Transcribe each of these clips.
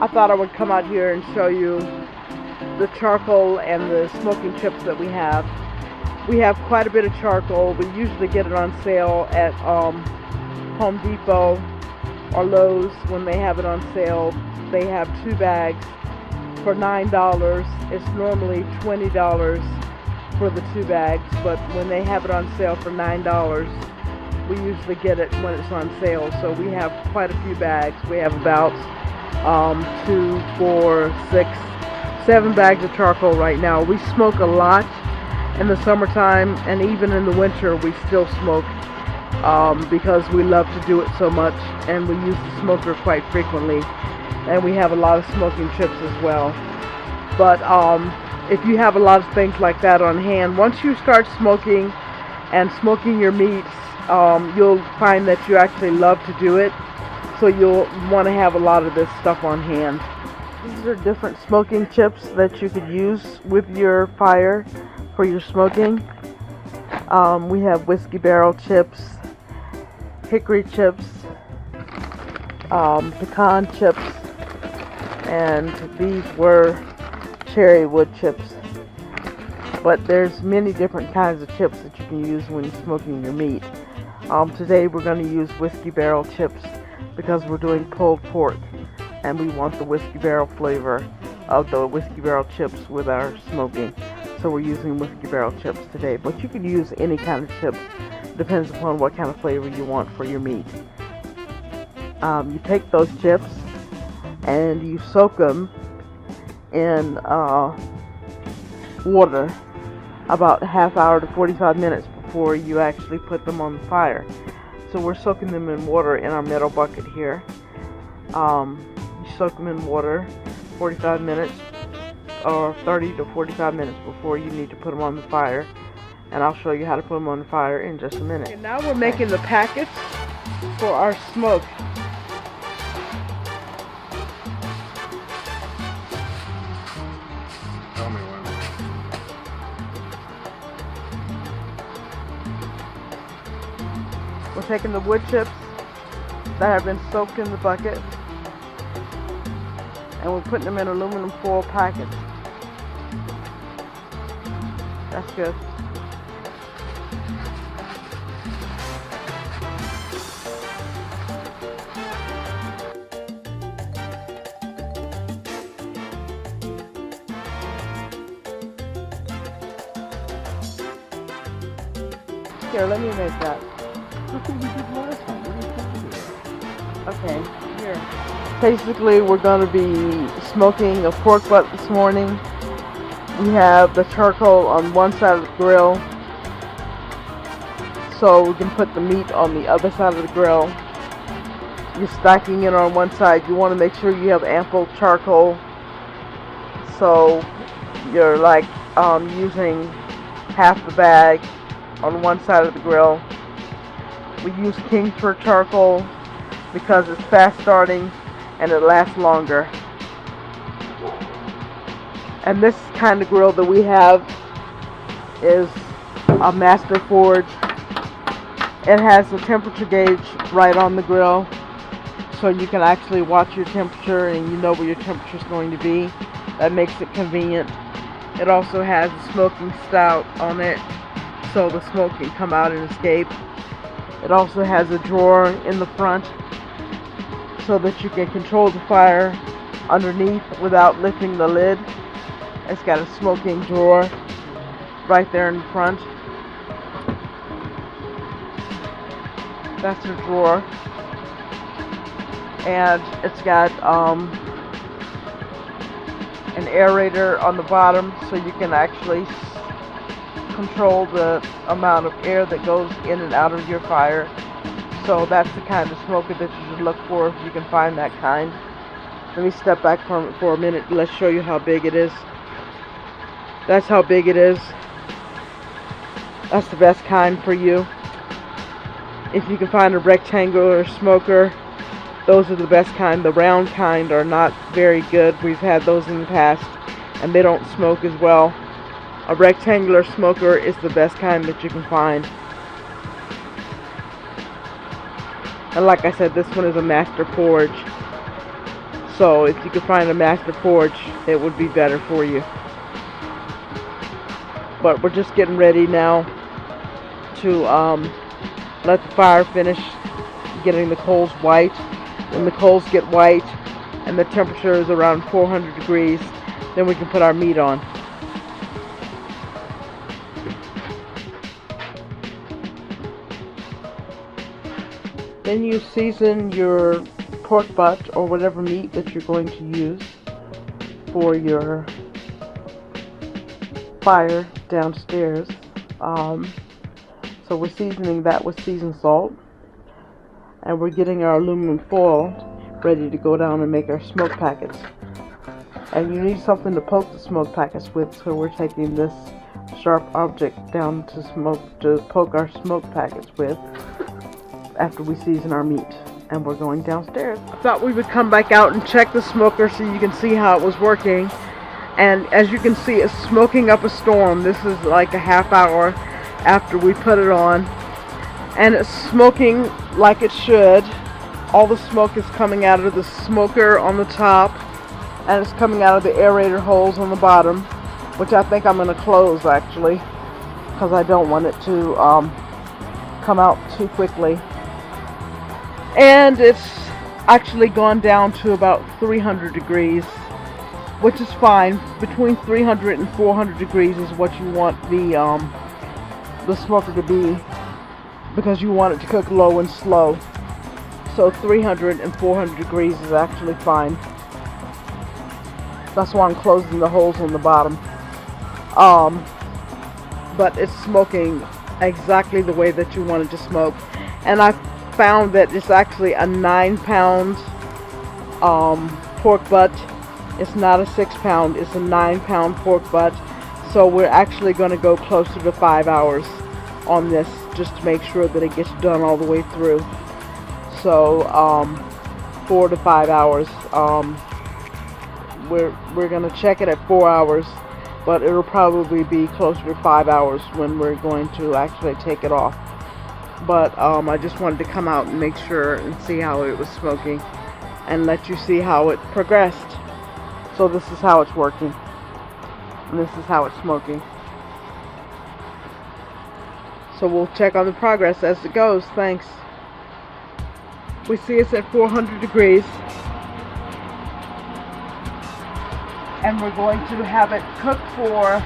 I thought I would come out here and show you the charcoal and the smoking chips that we have. We have quite a bit of charcoal. We usually get it on sale at Home Depot or Lowe's. When they have it on sale, they have 2 bags for $9. It's normally $20 for the 2 bags, but when they have it on sale for $9, we usually get it when it's on sale. So we have quite a few bags. We have about 2, 4, 6, 7 bags of charcoal right now. We smoke a lot in the summertime, and even in the winter we still smoke because we love to do it so much, and we use the smoker quite frequently, and we have a lot of smoking chips as well. But if you have a lot of things like that on hand, once you start smoking and smoking your meats, you'll find that you actually love to do it, so you'll want to have a lot of this stuff on hand. These are different smoking chips that you could use with your fire for your smoking. We have whiskey barrel chips, hickory chips, pecan chips, and these were cherry wood chips. But there's many different kinds of chips that you can use when smoking your meat. Today we're going to use whiskey barrel chips because we're doing pulled pork, and we want the whiskey barrel flavor of the whiskey barrel chips with our smoking. So we're using whiskey barrel chips today, but you can use any kind of chips. Depends upon what kind of flavor you want for your meat. You take those chips and you soak them in water about a half hour to 45 minutes before you actually put them on the fire. So we're soaking them in water in our metal bucket here. You soak them in water 45 minutes or 30 to 45 minutes before you need to put them on the fire, and I'll show you how to put them on the fire in just a minute. Okay, now we're making the packets for our smoke. Tell me when. We're taking the wood chips that have been soaked in the bucket, and we're putting them in aluminum foil packets. That's good. Here, let me make that. That's what we did last time. What are you talking about? Okay, here. Basically, we're going to be smoking a pork butt this morning. We have the charcoal on one side of the grill, so we can put the meat on the other side of the grill. You're stacking it on one side. You want to make sure you have ample charcoal, so you're like using half the bag on one side of the grill. We use Kingsford Charcoal because it's fast starting and it lasts longer. And this kind of grill that we have is a Master Forge. It has a temperature gauge right on the grill, so you can actually watch your temperature and you know where your temperature is going to be. That makes it convenient. It also has a smoking spout on it, so the smoke can come out and escape. It also has a drawer in the front so that you can control the fire underneath without lifting the lid. It's got a smoking drawer right there in the front. That's the drawer. And it's got an aerator on the bottom, so you can actually control the amount of air that goes in and out of your fire. So that's the kind of smoker that you should look for if you can find that kind. Let me step back from it for a minute and let's show you how big it is. That's how big it is. That's the best kind for you. If you can find a rectangular smoker, those are the best kind. The round kind are not very good. We've had those in the past and they don't smoke as well. A rectangular smoker is the best kind that you can find. And like I said, this one is a Master Forge. So if you could find a master forge, it would be better for you. But we're just getting ready now to let the fire finish getting the coals white. When the coals get white and the temperature is around 400 degrees, then we can put our meat on. Then you season your pork butt or whatever meat that you're going to use for your fire downstairs. So we're seasoning that with seasoned salt, and we're getting our aluminum foil ready to go down and make our smoke packets. And you need something to poke the smoke packets with, so we're taking this sharp object down to poke our smoke packets with after we season our meat. And we're going downstairs. I thought we would come back out and check the smoker so you can see how it was working. And as you can see, it's smoking up a storm. This is like a half hour after we put it on, and it's smoking like it should. All the smoke is coming out of the smoker on the top, and it's coming out of the aerator holes on the bottom, which I think I'm going to close actually, because I don't want it to come out too quickly. And it's actually gone down to about 300 degrees, which is fine. Between 300 and 400 degrees is what you want the smoker to be, because you want it to cook low and slow. So 300 and 400 degrees is actually fine. That's why I'm closing the holes on the bottom. But it's smoking exactly the way that you want it to smoke. And I found that it's actually a 9-pound pork butt. It's not a 6-pound, it's a 9-pound pork butt. So we're actually going to go closer to 5 hours on this, just to make sure that it gets done all the way through. So 4 to 5 hours. We're going to check it at 4 hours, but it'll probably be closer to 5 hours when we're going to actually take it off. But I just wanted to come out and make sure and see how it was smoking and let you see how it progressed. So this is how it's working, and this is how it's smoking. So we'll check on the progress as it goes. Thanks. We see it's at 400 degrees, and we're going to have it cooked for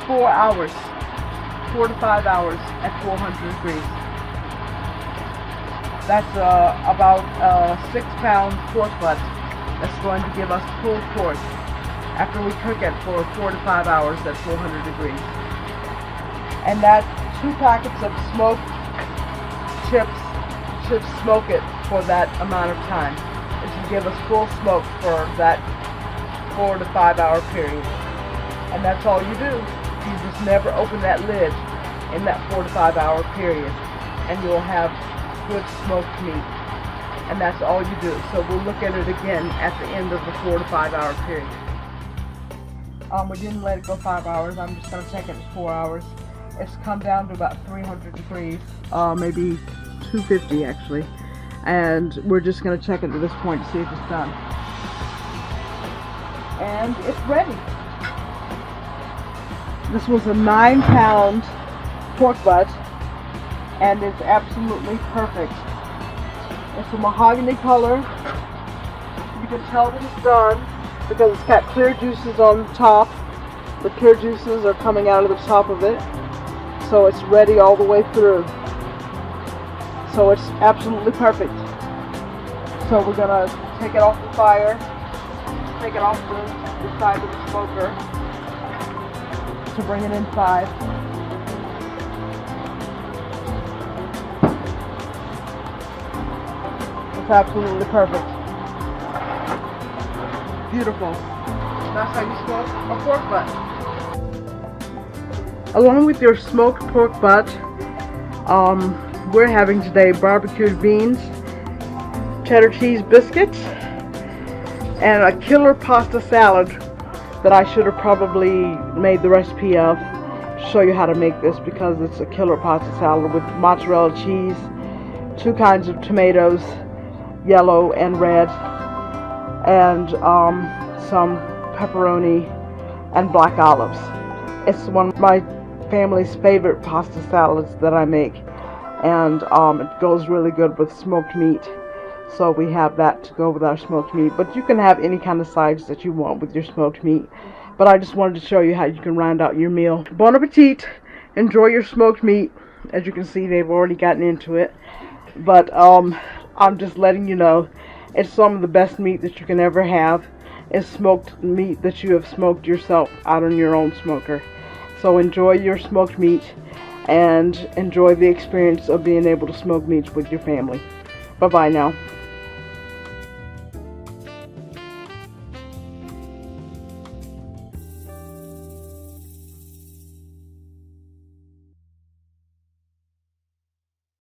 4 hours, 4 to 5 hours at 400 degrees. That's about a 6-pound pork butt. That's going to give us pulled pork after we cook it for 4 to 5 hours at 400 degrees. And that 2 packets of smoked chips should smoke it for that amount of time. It should give us full smoke for that 4 to 5 hour period. And that's all you do. You just never open that lid in that 4 to 5 hour period, and you'll have good smoked meat. And that's all you do. So we'll look at it again at the end of the 4 to 5 hour period. We didn't let it go 5 hours. I'm just going to check it at 4 hours. It's come down to about 300 degrees, maybe 250 actually. And we're just going to check it at this point to see if it's done. And it's ready. This was a 9-pound pork butt, and it's absolutely perfect. It's a mahogany color. You can tell that it's done because it's got clear juices on the top. The clear juices are coming out of the top of it. So it's ready all the way through. So it's absolutely perfect. So we're going to take it off the fire, take it off the side of the smoker to bring it inside. It's absolutely perfect. Beautiful. That's how you smoke a pork butt. Along with your smoked pork butt, we're having today barbecued beans, cheddar cheese biscuits, and a killer pasta salad that I should have probably made the recipe of to show you how to make this, because it's a killer pasta salad with mozzarella cheese, 2 kinds of tomatoes, yellow and red, and some pepperoni and black olives. It's one of my family's favorite pasta salads that I make, and it goes really good with smoked meat. So we have that to go with our smoked meat, but you can have any kind of sides that you want with your smoked meat. But I just wanted to show you how you can round out your meal. Bon appetit! Enjoy your smoked meat. As you can see, they've already gotten into it. But I'm just letting you know, it's some of the best meat that you can ever have. It's smoked meat that you have smoked yourself out on your own smoker. So enjoy your smoked meat and enjoy the experience of being able to smoke meats with your family. Bye-bye now.